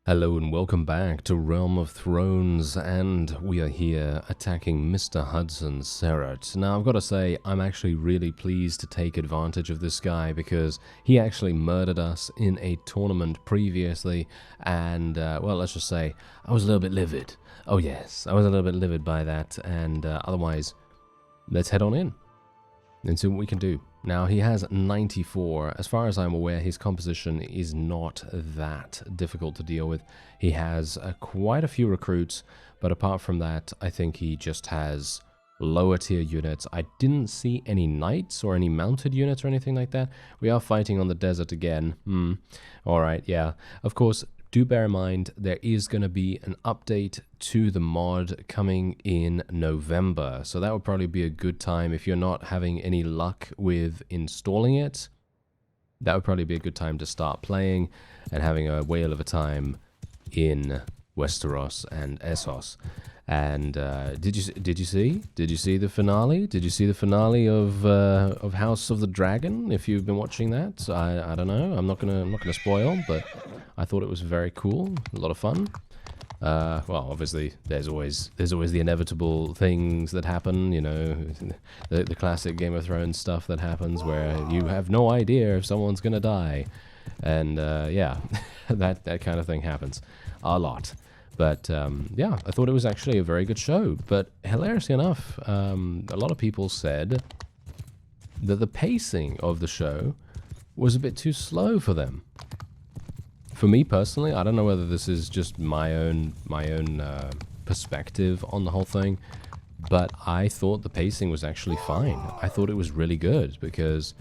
Hello and welcome back to Realm of Thrones, and we are here attacking Mr. HUDSON SERRET. Now I've got to say, I'm actually really pleased to take advantage of this guy because he actually murdered us in a tournament previously, and well, let's just say I was a little bit livid. Oh yes, I was a little bit livid by that, and otherwise, let's head on in and see what we can do. Now, he has 94. As far as I'm aware, his composition is not that difficult to deal with. He has quite a few recruits, but apart from that, I think he just has lower tier units. I didn't see any knights or any mounted units or anything like that. We are fighting on the desert again. Alright, yeah. Of course, do bear in mind, there is going to be an update to the mod coming in November. So that would probably be a good time if you're not having any luck with installing it. That would probably be a good time to start playing and having a whale of a time in Westeros and Essos. And did you see the finale? Did you see the finale of House of the Dragon? If you've been watching that, I don't know. I'm not gonna spoil, but I thought it was very cool, a lot of fun. Well, obviously, there's always the inevitable things that happen. You know, the classic Game of Thrones stuff that happens where you have no idea if someone's gonna die, and yeah, that kind of thing happens a lot. But yeah, I thought it was actually a very good show. But hilariously enough, a lot of people said that the pacing of the show was a bit too slow for them. For me personally, I don't know whether this is just my own perspective on the whole thing, but I thought the pacing was actually fine. I thought it was really good because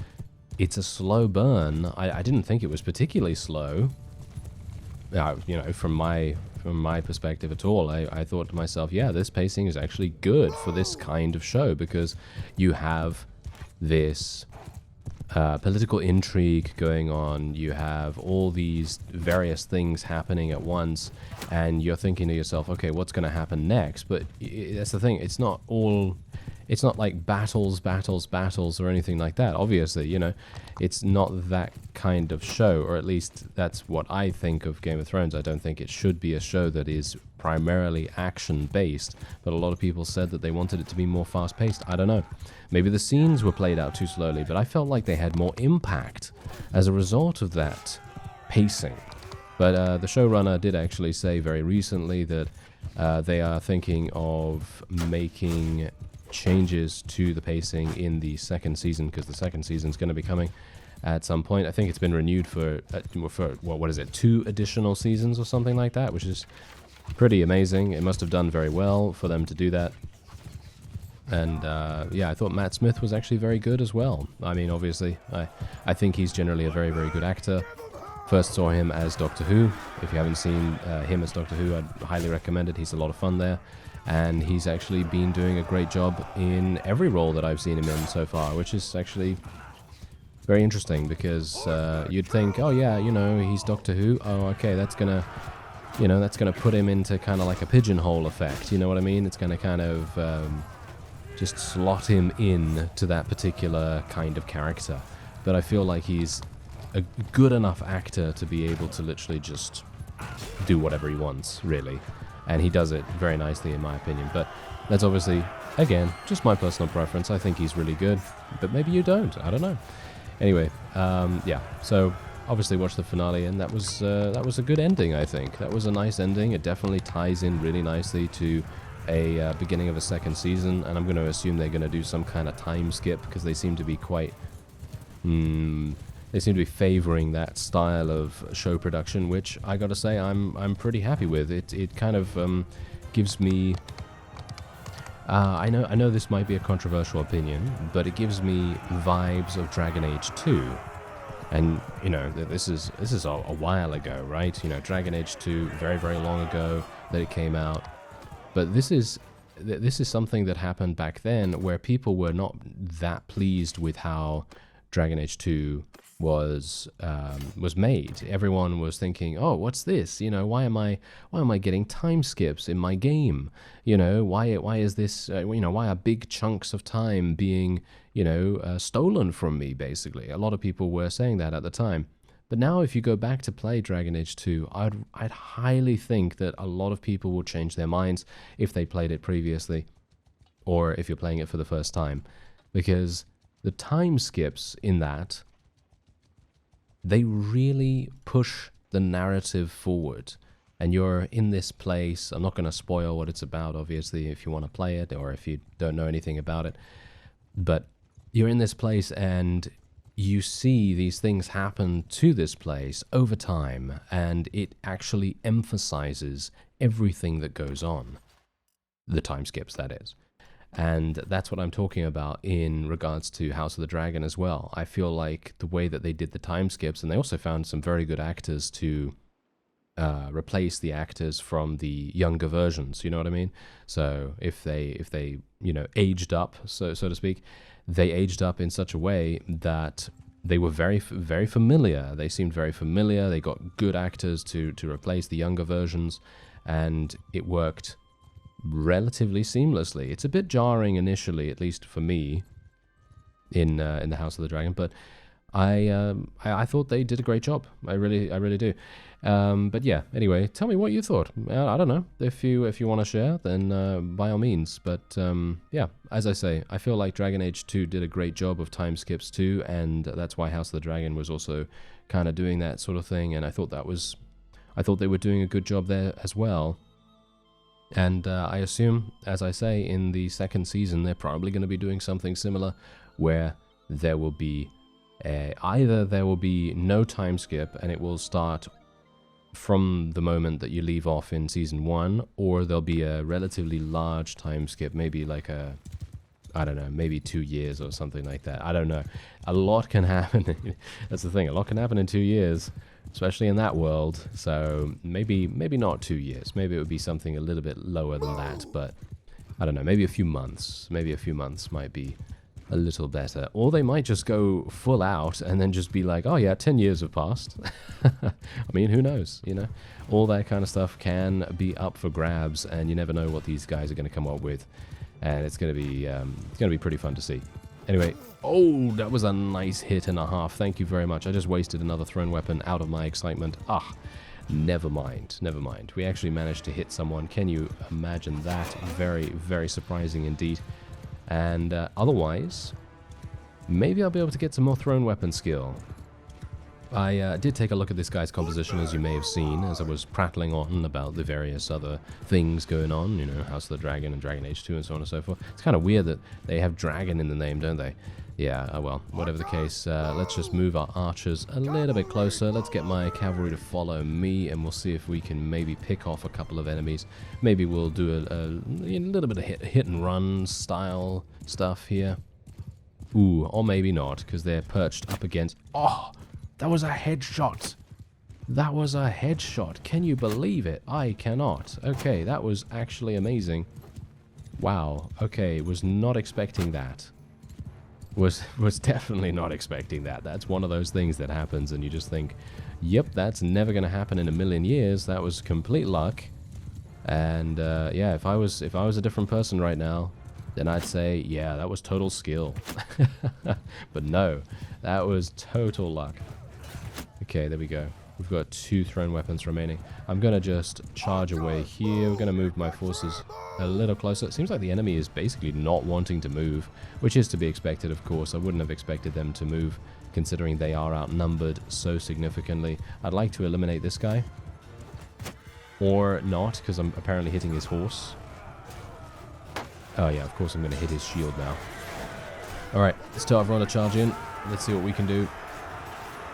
it's a slow burn. I didn't think it was particularly slow. You know, from my perspective at all, I thought to myself, yeah, this pacing is actually good for this kind of show because you have this political intrigue going on, you have all these various things happening at once, and you're thinking to yourself, okay, what's going to happen next? But that's the thing, it's not like battles or anything like that. Obviously, you know, it's not that kind of show, or at least that's what I think of Game of Thrones. I don't think it should be a show that is primarily action-based, but a lot of people said that they wanted it to be more fast-paced. I don't know. Maybe the scenes were played out too slowly, but I felt like they had more impact as a result of that pacing. But the showrunner did actually say very recently that they are thinking of making changes to the pacing in the second season, because the second season is going to be coming at some point. I think it's been renewed for what is it, 2 additional seasons or something like that, which is pretty amazing. It must have done very well for them to do that. And yeah, I thought Matt Smith was actually very good as well. I mean, obviously, I think he's generally a very, very good actor. First saw him as Doctor Who. If you haven't seen him as Doctor Who, I'd highly recommend it. He's a lot of fun there. And he's actually been doing a great job in every role that I've seen him in so far, which is actually very interesting because you'd think, oh yeah, you know, he's Doctor Who. Oh, okay, that's gonna put him into kind of like a pigeonhole effect. You know what I mean? It's gonna kind of just slot him in to that particular kind of character. But I feel like he's a good enough actor to be able to literally just do whatever he wants, really. And he does it very nicely, in my opinion. But that's obviously, again, just my personal preference. I think he's really good, but maybe you don't. I don't know. Anyway, yeah. So obviously, watch the finale, and that was a good ending. I think that was a nice ending. It definitely ties in really nicely to a beginning of a second season, and I'm going to assume they're going to do some kind of time skip because they seem to be quite. They seem to be favoring that style of show production, which I gotta say I'm pretty happy with. It kind of gives me. I know this might be a controversial opinion, but it gives me vibes of Dragon Age 2. And you know, this is a while ago, right? You know, Dragon Age 2, very, very long ago that it came out. But this is something that happened back then where people were not that pleased with how Dragon Age 2 was made. Everyone was thinking, oh, what's this? You know, why am I getting time skips in my game? You know, why is this? You know, why are big chunks of time being stolen from me? Basically, a lot of people were saying that at the time. But now if you go back to play Dragon Age 2, I'd highly think that a lot of people will change their minds if they played it previously, or if you're playing it for the first time. Because the time skips in that, they really push the narrative forward. And you're in this place. I'm not going to spoil what it's about, obviously, if you want to play it or if you don't know anything about it. But you're in this place and you see these things happen to this place over time, and it actually emphasizes everything that goes on. The time skips, that is. And that's what I'm talking about in regards to House of the Dragon as well. I feel like the way that they did the time skips, and they also found some very good actors to replace the actors from the younger versions, you know what I mean? So if they you know, aged up, so to speak, they aged up in such a way that they were very familiar. They seemed very familiar. They got good actors to replace the younger versions, and it worked relatively seamlessly. It's a bit jarring initially, at least for me, in the House of the Dragon, but I thought they did a great job. I really do. But yeah, anyway, tell me what you thought. I don't know. If you want to share, then by all means. But yeah, as I say, I feel like Dragon Age 2 did a great job of time skips too, and that's why House of the Dragon was also kind of doing that sort of thing, and I thought they were doing a good job there as well. And I assume, as I say, in the second season, they're probably going to be doing something similar, where there will be either there will be no time skip and it will start from the moment that you leave off in season 1, or there'll be a relatively large time skip, maybe like I don't know, maybe 2 years or something like that. I don't know. A lot can happen. That's the thing. A lot can happen in 2 years, especially in that world. So maybe not 2 years. Maybe it would be something a little bit lower than that. But I don't know. Maybe a few months. Maybe a few months might be a little better. Or they might just go full out and then just be like, oh yeah, 10 years have passed. I mean, who knows, you know? All that kind of stuff can be up for grabs, and you never know what these guys are going to come up with. And it's going to be pretty fun to see. Anyway, oh, that was a nice hit and a half. Thank you very much. I just wasted another thrown weapon out of my excitement. Ah, never mind. Never mind. We actually managed to hit someone. Can you imagine that? Very, very surprising indeed. And otherwise, maybe I'll be able to get some more thrown weapon skill. I did take a look at this guy's composition, as you may have seen, as I was prattling on about the various other things going on, you know, House of the Dragon and Dragon Age 2 and so on and so forth. It's kind of weird that they have dragon in the name, don't they? Yeah, well, whatever the case, let's just move our archers a little bit closer. Let's get my cavalry to follow me, and we'll see if we can maybe pick off a couple of enemies. Maybe we'll do a little bit of hit and run style stuff here. Ooh, or maybe not, because they're perched up against... Oh! That was a headshot. That was a headshot. Can you believe it? I cannot. Okay, that was actually amazing. Wow. Okay, was not expecting that. Was definitely not expecting that. That's one of those things that happens and you just think, yep, that's never going to happen in a million years. That was complete luck. And yeah, if I was a different person right now, then I'd say, yeah, that was total skill. But no, that was total luck. Okay, there we go. We've got 2 thrown weapons remaining. I'm going to just charge away here. We're going to move my forces a little closer. It seems like the enemy is basically not wanting to move, which is to be expected, of course. I wouldn't have expected them to move, considering they are outnumbered so significantly. I'd like to eliminate this guy. Or not, because I'm apparently hitting his horse. Oh yeah, of course I'm going to hit his shield now. Alright, let's tell everyone to charge in. Let's see what we can do.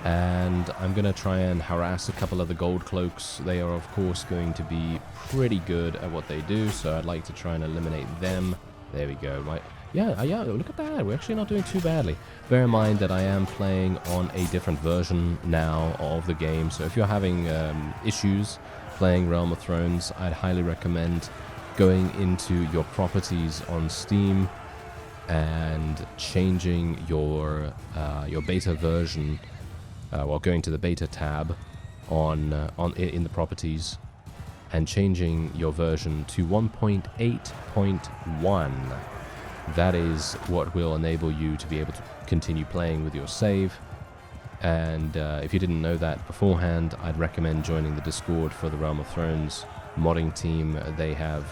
And I'm going to try and harass a couple of the gold cloaks. They are, of course, going to be pretty good at what they do, so I'd like to try and eliminate them. There we go. Yeah, look at that. We're actually not doing too badly. Bear in mind that I am playing on a different version now of the game, so if you're having issues playing Realm of Thrones, I'd highly recommend going into your properties on Steam and changing your beta version. Well, going to the beta tab in the properties and changing your version to 1.8.1. That is what will enable you to be able to continue playing with your save. And if you didn't know that beforehand, I'd recommend joining the Discord for the Realm of Thrones modding team. They have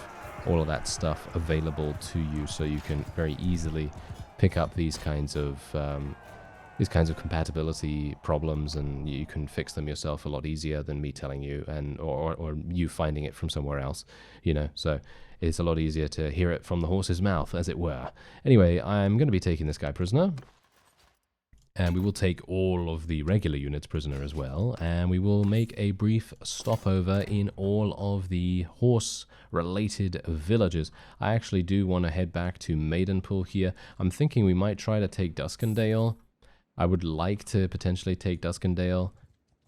all of that stuff available to you, so you can very easily pick up these kinds of compatibility problems, and you can fix them yourself a lot easier than me telling you, and or you finding it from somewhere else, you know. So it's a lot easier to hear it from the horse's mouth, as it were. Anyway, I'm going to be taking this guy prisoner. And we will take all of the regular units prisoner as well. And we will make a brief stopover in all of the horse-related villages. I actually do want to head back to Maidenpool here. I'm thinking we might try to take Duskendale. I would like to potentially take Duskendale.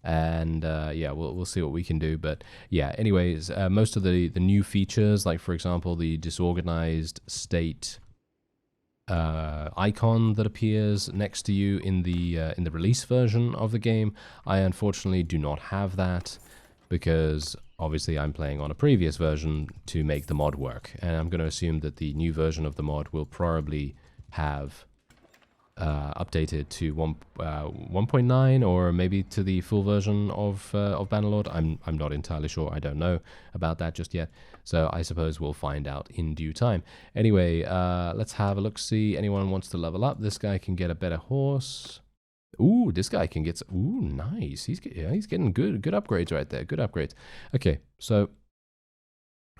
And yeah, we'll see what we can do. But yeah, anyways, most of the new features, like for example, the disorganized state icon that appears next to you in the release version of the game, I unfortunately do not have that, because obviously I'm playing on a previous version to make the mod work, and I'm going to assume that the new version of the mod will probably have updated to 1.9 or maybe to the full version of Bannerlord. I'm not entirely sure. I don't know about that just yet. So I suppose we'll find out in due time. Anyway, let's have a look. See, anyone wants to level up? This guy can get a better horse. Ooh, this guy can get. Ooh, nice. He's getting good upgrades right there. Good upgrades. Okay, so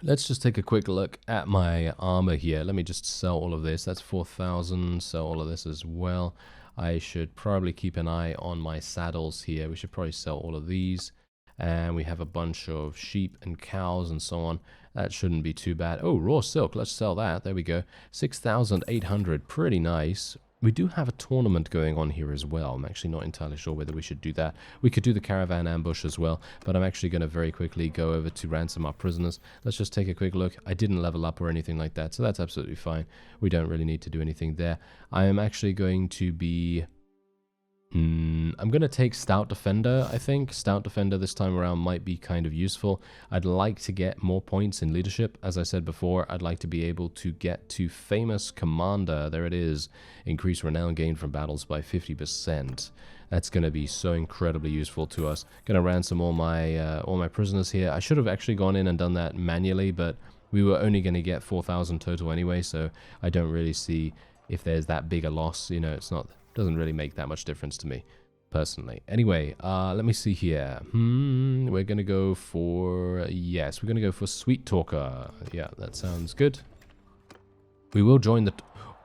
let's just take a quick look at my armor here. Let me just sell all of this. That's 4,000. Sell all of this as well. I should probably keep an eye on my saddles here. We should probably sell all of these. And we have a bunch of sheep and cows and so on. That shouldn't be too bad. Oh, raw silk. Let's sell that. There we go. 6,800. Pretty nice. We do have a tournament going on here as well. I'm actually not entirely sure whether we should do that. We could do the caravan ambush as well, but I'm actually going to very quickly go over to ransom our prisoners. Let's just take a quick look. I didn't level up or anything like that, so that's absolutely fine. We don't really need to do anything there. I am actually going to be... I'm going to take Stout Defender, I think. Stout Defender this time around might be kind of useful. I'd like to get more points in leadership. As I said before, I'd like to be able to get to Famous Commander. There it is. Increase renown gain from battles by 50%. That's going to be so incredibly useful to us. Going to ransom all my prisoners here. I should have actually gone in and done that manually, but we were only going to get 4,000 total anyway, so I don't really see if there's that big a loss. You know, it's not... doesn't really make that much difference to me, personally. Anyway, let me see here. We're going to go for... yes, we're going to go for Sweet Talker. Yeah, that sounds good. We will join the...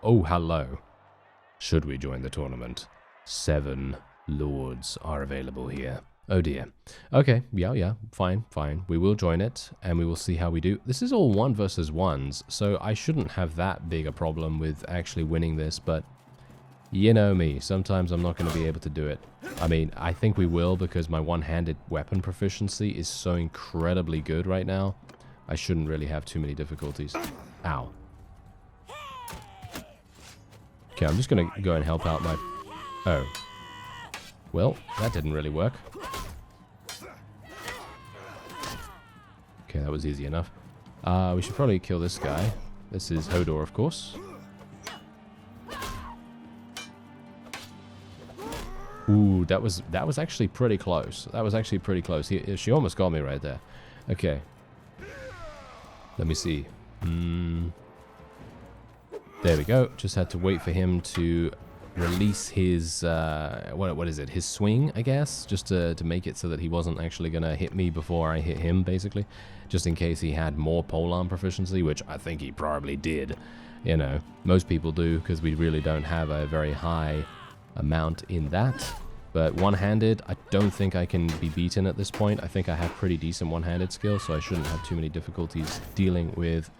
oh, hello. Should we join the tournament? 7 lords are available here. Oh dear. Okay, yeah, fine. We will join it, and we will see how we do. This is all 1 versus 1s, so I shouldn't have that big a problem with actually winning this, but... you know me, sometimes I'm not going to be able to do it. I mean, I think we will, because my one-handed weapon proficiency is so incredibly good right now. I shouldn't really have too many difficulties. Ow. Okay, I'm just going to go and help out my... oh. Well, that didn't really work. Okay, that was easy enough. We should probably kill this guy. This is Hodor, of course. Ooh, that was actually pretty close. That was actually pretty close. She almost got me right there. Okay. Let me see. There we go. Just had to wait for him to release his, what is it? His swing, I guess? Just to make it so that he wasn't actually going to hit me before I hit him, basically. Just in case he had more polearm proficiency, which I think he probably did. You know, most people do, because we really don't have a very high... amount in that, but one-handed, I don't think I can be beaten at this point. I think I have pretty decent one-handed skill, so I shouldn't have too many difficulties dealing with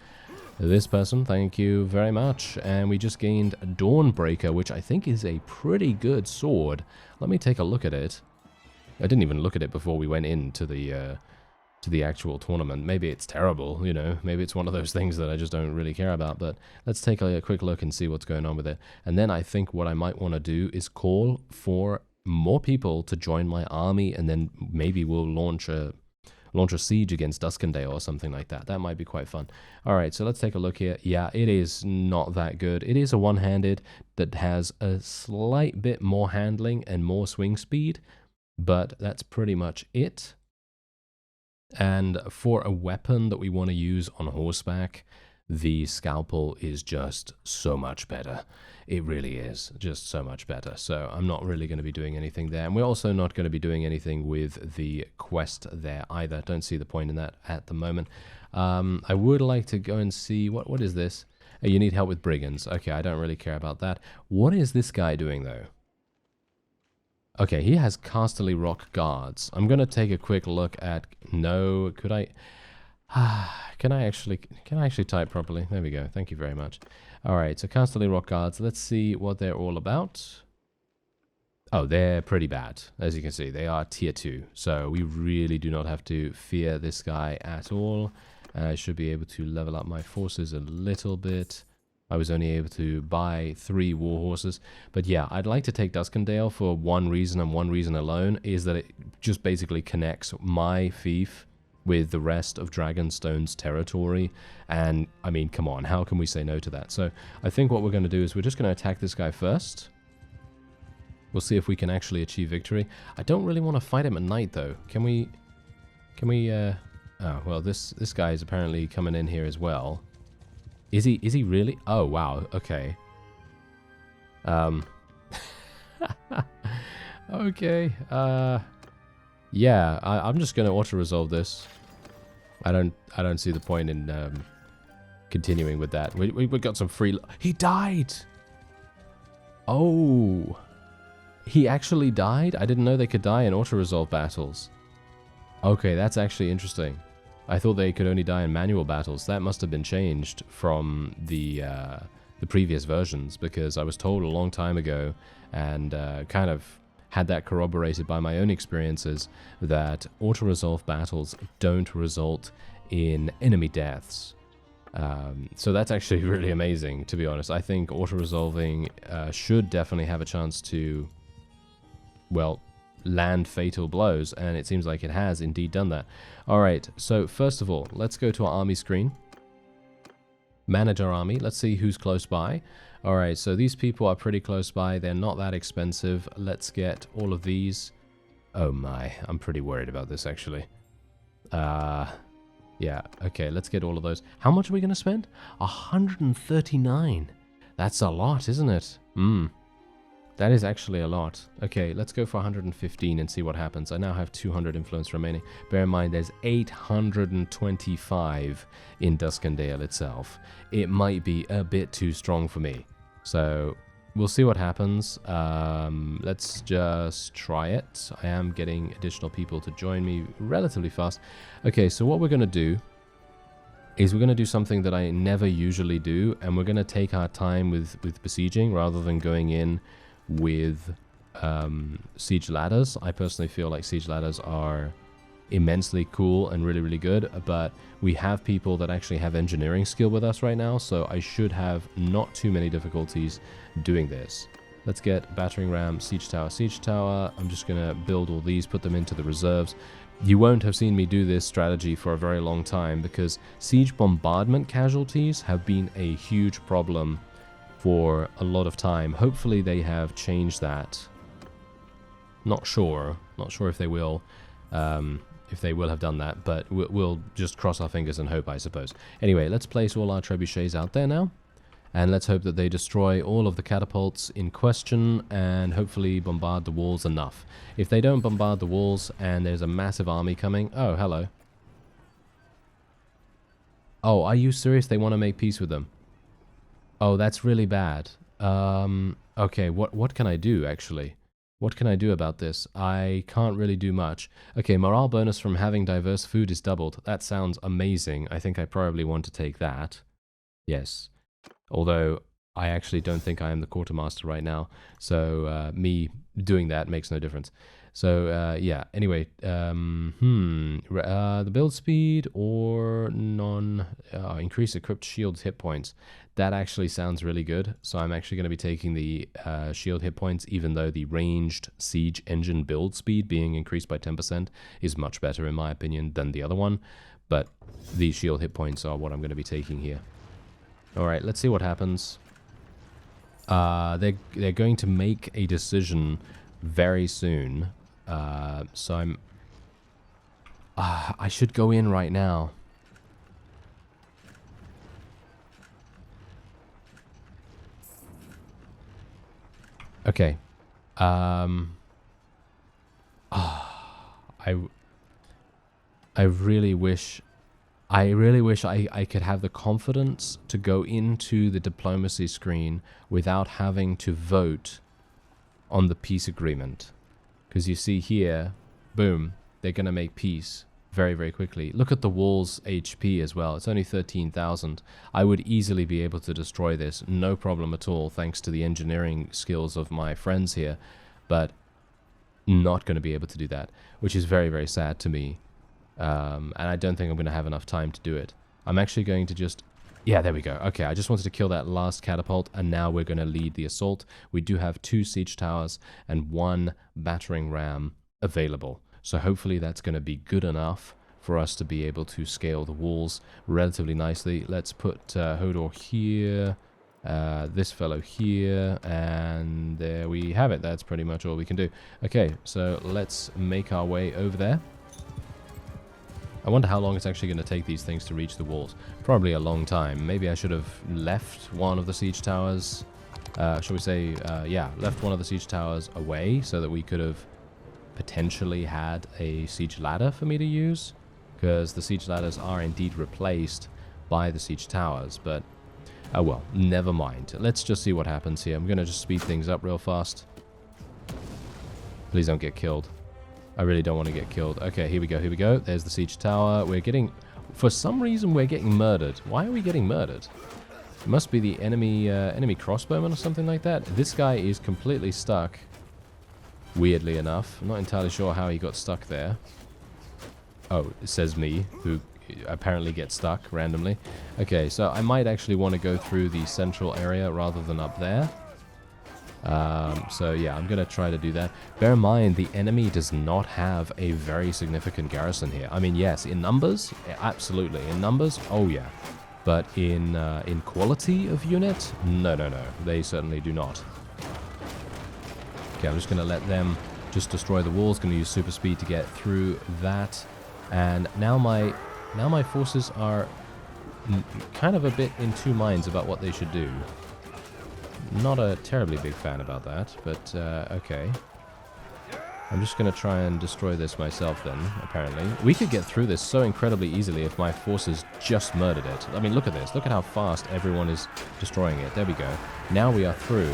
this person. Thank you very much. And we just gained Dawnbreaker, which I think is a pretty good sword. Let me take a look at it. I didn't even look at it before we went into the actual tournament. Maybe it's terrible, you know, maybe it's one of those things that I just don't really care about, but let's take a quick look and see what's going on with it. And then I think what I might want to do is call for more people to join my army, and then maybe we'll launch launch a siege against Duskendale or something like that. That might be quite fun. All right, so let's take a look here. Yeah, it is not that good. It is a one-handed that has a slight bit more handling and more swing speed, but that's pretty much it. And for a weapon that we want to use on horseback, the scalpel is just so much better. It really is just so much better. So I'm not really going to be doing anything there. And we're also not going to be doing anything with the quest there either. Don't see the point in that at the moment. I would like to go and see, what is this? Oh, you need help with brigands. Okay, I don't really care about that. What is this guy doing though? Okay, he has Casterly Rock guards. I'm going to take a quick look at... No, could I... Can I actually type properly? There we go. Thank you very much. All right, so Casterly Rock guards. Let's see what they're all about. Oh, they're pretty bad. As you can see, they are tier 2. So we really do not have to fear this guy at all. I should be able to level up my forces a little bit. I was only able to buy 3 war horses. But yeah, I'd like to take Duskendale for one reason and one reason alone, is that it just basically connects my fief with the rest of Dragonstone's territory. And, I mean, come on, how can we say no to that? So, I think what we're going to do is we're just going to attack this guy first. We'll see if we can actually achieve victory. I don't really want to fight him at night, though. Can we, oh, well, this guy is apparently coming in here as well. Is he really? Oh, wow, okay. Okay, yeah, I'm just gonna auto-resolve this. I don't see the point in continuing with that. We got some free... He died! Oh! He actually died? I didn't know they could die in auto-resolve battles. Okay, that's actually interesting. I thought they could only die in manual battles. That must have been changed from the previous versions, because I was told a long time ago, and kind of had that corroborated by my own experiences, that auto-resolve battles don't result in enemy deaths. So that's actually really amazing, to be honest. I think auto-resolving should definitely have a chance to, well, land fatal blows, and it seems like it has indeed done that. Alright, so first of all, let's go to our army screen. Manage our army. Let's see who's close by. Alright, so these people are pretty close by. They're not that expensive. Let's get all of these. Oh my, I'm pretty worried about this actually. Yeah, okay, let's get all of those. How much are we going to spend? 139. That's a lot, isn't it? That is actually a lot. Okay, let's go for 115 and see what happens. I now have 200 influence remaining. Bear in mind, there's 825 in Duskendale itself. It might be a bit too strong for me. So, we'll see what happens. Let's just try it. I am getting additional people to join me relatively fast. Okay, so what we're going to do is we're going to do something that I never usually do, and we're going to take our time with besieging rather than going in with siege ladders. I personally feel like siege ladders are immensely cool and really, really good, but we have people that actually have engineering skill with us right now, so I should have not too many difficulties doing this. Let's get battering ram, siege tower, siege tower. I'm just going to build all these, put them into the reserves. You won't have seen me do this strategy for a very long time, because siege bombardment casualties have been a huge problem for a lot of time. Hopefully they have changed that. Not sure if they will have done that, but we'll just cross our fingers and hope, I suppose. Anyway, let's place all our trebuchets out there now, and let's hope that they destroy all of the catapults in question and hopefully bombard the walls enough. If they don't bombard the walls and there's a massive army coming... Oh, hello. Oh, are you serious? They want to make peace with them? Oh, that's really bad. Okay, what can I do, actually? What can I do about this? I can't really do much. Okay, morale bonus from having diverse food is doubled. That sounds amazing. I think I probably want to take that. Yes. Although, I actually don't think I am the quartermaster right now, so me doing that makes no difference. So, yeah, anyway, the build speed or increase equipped shield's hit points. That actually sounds really good. So I'm actually going to be taking the shield hit points, even though the ranged siege engine build speed being increased by 10% is much better, in my opinion, than the other one. But the shield hit points are what I'm going to be taking here. All right, let's see what happens. They're going to make a decision very soon. So I'm... I should go in right now. Okay. I really wish I could have the confidence to go into the diplomacy screen without having to vote on the peace agreement. Because you see here, boom, they're going to make peace very, very quickly. Look at the wall's HP as well. It's only 13,000. I would easily be able to destroy this, no problem at all, thanks to the engineering skills of my friends here. But not going to be able to do that, which is very, very sad to me. And I don't think I'm going to have enough time to do it. I'm actually going to just... Yeah, there we go. Okay, I just wanted to kill that last catapult, and now we're going to lead the assault. We do have 2 siege towers and 1 battering ram available. So hopefully that's going to be good enough for us to be able to scale the walls relatively nicely. Let's put Hodor here, this fellow here, and there we have it. That's pretty much all we can do. Okay, so let's make our way over there. I wonder how long it's actually going to take these things to reach the walls. Probably a long time. Maybe I should have left one of the siege towers, shall we say, yeah, left one of the siege towers away so that we could have potentially had a siege ladder for me to use. Because the siege ladders are indeed replaced by the siege towers, but oh well, never mind. Let's just see what happens here. I'm going to just speed things up real fast. Please don't get killed. I really don't want to get killed. Okay, here we go, here we go. There's the siege tower. We're getting... For some reason, we're getting murdered. Why are we getting murdered? It must be the enemy crossbowman or something like that. This guy is completely stuck. Weirdly enough. I'm not entirely sure how he got stuck there. Oh, it says me, who apparently gets stuck randomly. Okay, so I might actually want to go through the central area rather than up there. So yeah, I'm going to try to do that. Bear in mind, the enemy does not have a very significant garrison here. I mean, yes, in numbers, absolutely. In numbers, oh yeah. But in quality of unit, no. They certainly do not. Okay, I'm just going to let them just destroy the walls. Going to use super speed to get through that. And now my forces are kind of a bit in 2 minds about what they should do. Not a terribly big fan about that, but okay. I'm just going to try and destroy this myself then, apparently. We could get through this so incredibly easily if my forces just murdered it. I mean, look at this. Look at how fast everyone is destroying it. There we go. Now we are through,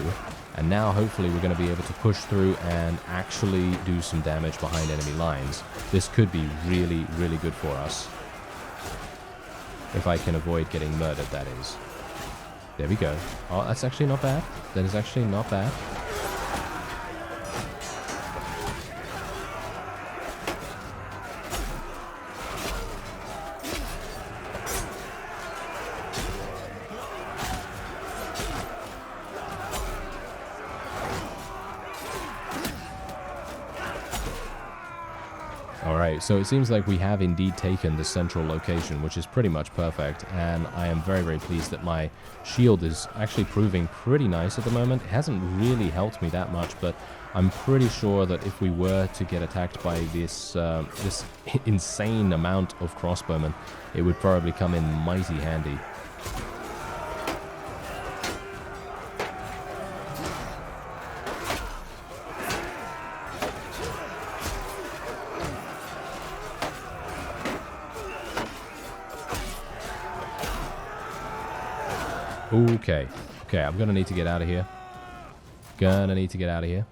and now hopefully we're going to be able to push through and actually do some damage behind enemy lines. This could be really, really good for us. If I can avoid getting murdered, that is. There we go. Oh, that's actually not bad. That is actually not bad. Alright, so it seems like we have indeed taken the central location, which is pretty much perfect, and I am very, very pleased that my shield is actually proving pretty nice at the moment. It hasn't really helped me that much, but I'm pretty sure that if we were to get attacked by this this insane amount of crossbowmen, it would probably come in mighty handy. Okay. Okay, I'm gonna need to get out of here. Gonna need to get out of here.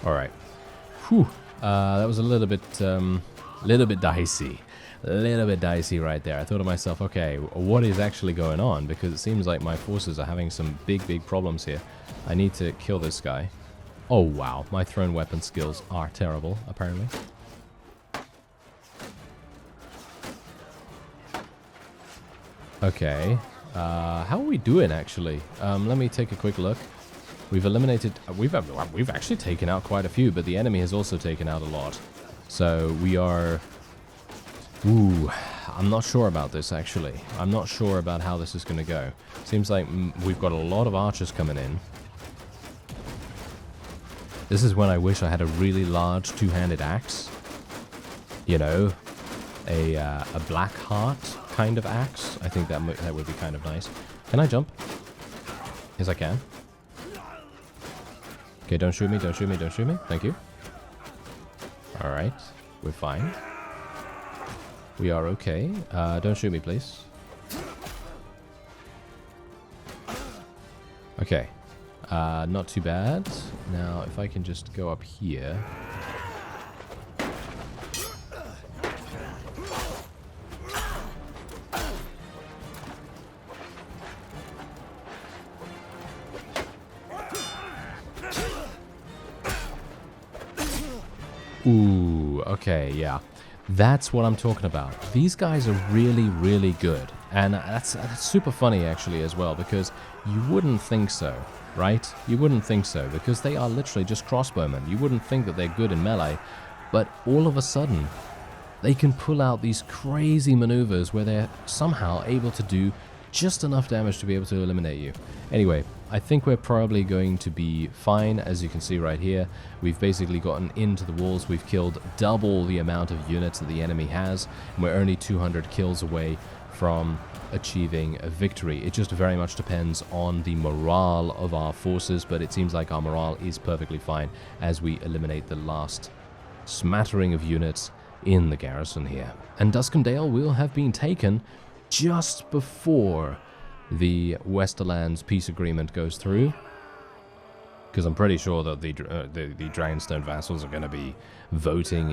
Alright. Whew. That was a little bit dicey. A little bit dicey right there. I thought to myself, okay, what is actually going on? Because it seems like my forces are having some big problems here. I need to kill this guy. Oh, wow. My thrown weapon skills are terrible, apparently. Okay. How are we doing, actually? Let me take a quick look. We've eliminated... We've actually taken out quite a few, but the enemy has also taken out a lot. So we are... Ooh, I'm not sure about this, actually. I'm not sure about how this is going to go. Seems like we've got a lot of archers coming in. This is when I wish I had a really large two-handed axe. You know, a black heart kind of axe. I think that would be kind of nice. Can I jump? Yes, I can. Okay, don't shoot me, don't shoot me, don't shoot me. Thank you. Alright, we're fine. We are okay. Don't shoot me, please. Okay. Not too bad. Now, if I can just go up here. Ooh, okay, yeah. That's what I'm talking about. These guys are really good. And that's super funny, actually, as well, because you wouldn't think so, right? You wouldn't think so, because they are literally just crossbowmen. You wouldn't think that they're good in melee, but all of a sudden, they can pull out these crazy maneuvers where they're somehow able to do just enough damage to be able to eliminate you. Anyway, I think we're probably going to be fine. As you can see right here, we've basically gotten into the walls. We've killed double the amount of units that the enemy has, and we're only 200 kills away from achieving a victory. It just very much depends on the morale of our forces, but it seems like our morale is perfectly fine as we eliminate the last smattering of units in the garrison here. And Duskendale will have been taken just before the Westerlands peace agreement goes through, because I'm pretty sure that the Dragonstone vassals are going to be voting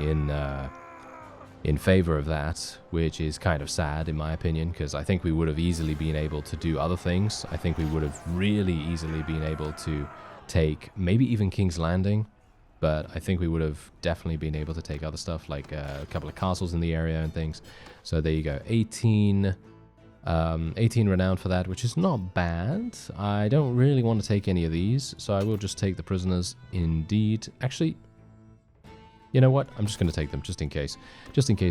in favor of that, which is kind of sad in my opinion, because I think we would have easily been able to do other things. I think we would have really easily been able to take maybe even King's Landing, but I think we would have definitely been able to take other stuff, like a couple of castles in the area and things. So there you go, 18 renown for that, which is not bad. I don't really want to take any of these, so I will just take the prisoners indeed. Actually, you know what? I'm just going to take them just in case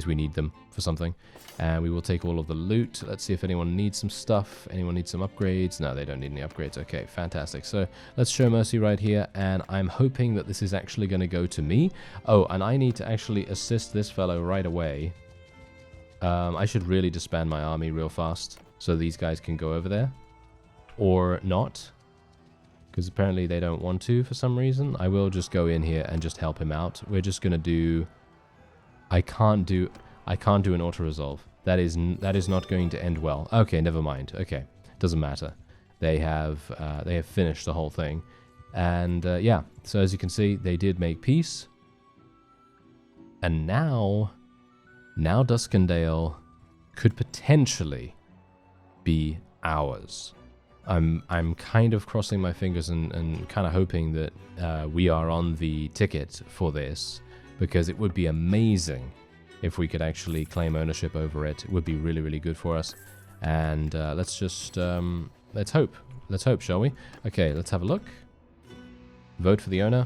we need them for something. And we will take all of the loot. Let's see if anyone needs some stuff. Anyone needs some upgrades? No, they don't need any upgrades. Okay, fantastic. So let's show mercy right here, and I'm hoping that this is actually going to go to me. Oh, and I need to actually assist this fellow right away. I should really disband my army real fast so these guys can go over there. Or not. Because apparently they don't want to for some reason. I will just go in here and just help him out. We're just going to do... I can't do an auto-resolve. That is not going to end well. Okay, never mind. Okay, doesn't matter. They have finished the whole thing. And yeah, so as you can see, they did make peace. And now Duskendale could potentially be ours. I'm kind of crossing my fingers and kind of hoping that we are on the ticket for this, because it would be amazing if we could actually claim ownership over it. It would be really good for us. And let's just let's hope, shall we? Okay, let's have a look. Vote for the owner.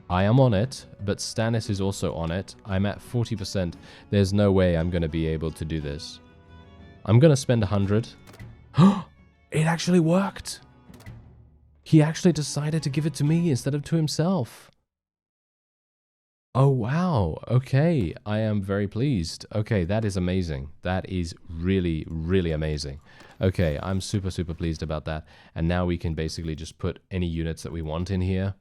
I am on it, but Stannis is also on it. I'm at 40%. There's no way I'm going to be able to do this. I'm going to spend 100. It actually worked. He actually decided to give it to me instead of to himself. Oh, wow. Okay, I am very pleased. Okay, that is amazing. That is really amazing. Okay, I'm super pleased about that. And now we can basically just put any units that we want in here.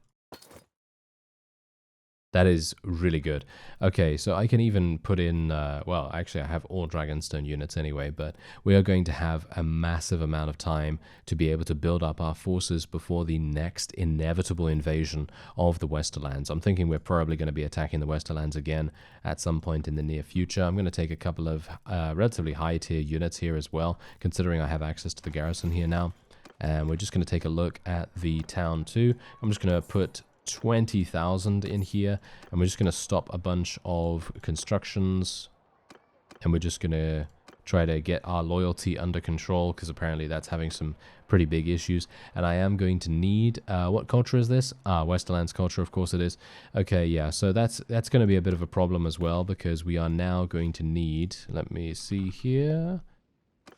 That is really good. Okay, so I can even put in, well, actually I have all Dragonstone units anyway, but we are going to have a massive amount of time to be able to build up our forces before the next inevitable invasion of the Westerlands. I'm thinking we're probably going to be attacking the Westerlands again at some point in the near future. I'm going to take a couple of relatively high tier units here as well, considering I have access to the garrison here now. And we're just going to take a look at the town too. I'm just going to put 20,000 in here, and we're just going to stop a bunch of constructions, and we're just going to try to get our loyalty under control, because apparently that's having some pretty big issues. And I am going to need, what culture is this? Westerlands culture, of course it is. Okay, yeah, so that's going to be a bit of a problem as well, because we are now going to need, let me see here,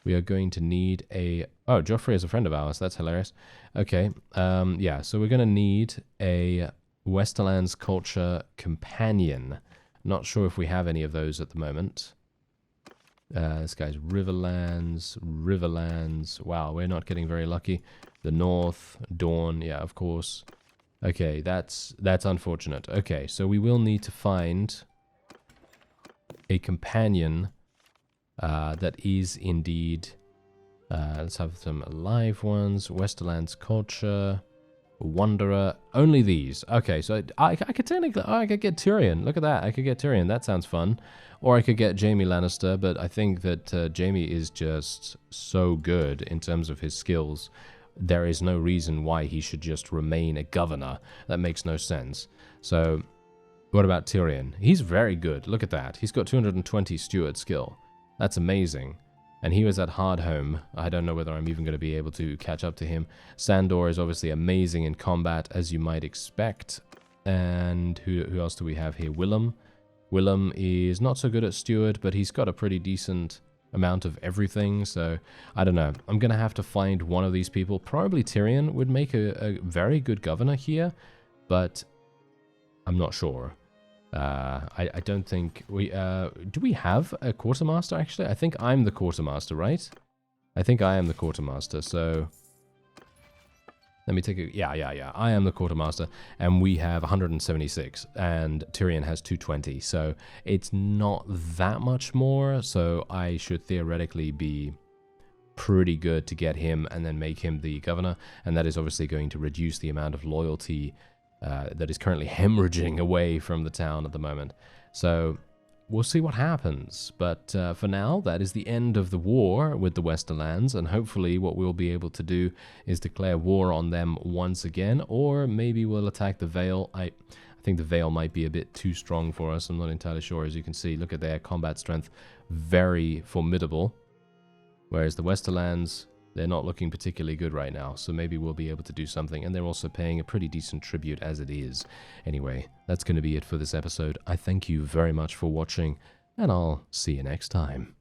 we are going to need a... Oh, Joffrey is a friend of ours. That's hilarious. Okay. Yeah, so we're going to need a Westerlands Culture Companion. Not sure if we have any of those at the moment. This guy's Riverlands. Wow, we're not getting very lucky. The North, Dawn. Yeah, of course. Okay, that's unfortunate. Okay, so we will need to find a companion that is indeed... let's have some live ones. Westerlands Culture, Wanderer. Only these. Okay, so I could technically... Oh, I could get Tyrion. Look at that. I could get Tyrion. That sounds fun. Or I could get Jaime Lannister, but I think that Jaime is just so good in terms of his skills. There is no reason why he should just remain a governor. That makes no sense. So, what about Tyrion? He's very good. Look at that. He's got 220 steward skill. That's amazing. And he was at Hardhome. I don't know whether I'm even going to be able to catch up to him. Sandor is obviously amazing in combat, as you might expect. And who else do we have here? Willem. Willem is not so good at steward, but he's got a pretty decent amount of everything. So, I don't know. I'm going to have to find one of these people. Probably Tyrion would make a very good governor here, but I'm not sure. I don't think we... do we have a quartermaster, actually? I think I'm the quartermaster, right? I think I am the quartermaster, so... Let me take a... Yeah. I am the quartermaster, and we have 176, and Tyrion has 220, so it's not that much more, so I should theoretically be pretty good to get him and then make him the governor, and that is obviously going to reduce the amount of loyalty that is currently hemorrhaging away from the town at the moment. So we'll see what happens. But for now, that is the end of the war with the Westerlands, and hopefully what we'll be able to do is declare war on them once again, or maybe we'll attack the Vale. I think the Vale might be a bit too strong for us. I'm not entirely sure. As you can see, look at their combat strength. Very formidable. Whereas the Westerlands... they're not looking particularly good right now, so maybe we'll be able to do something, and they're also paying a pretty decent tribute as it is. Anyway, that's going to be it for this episode. I thank you very much for watching, and I'll see you next time.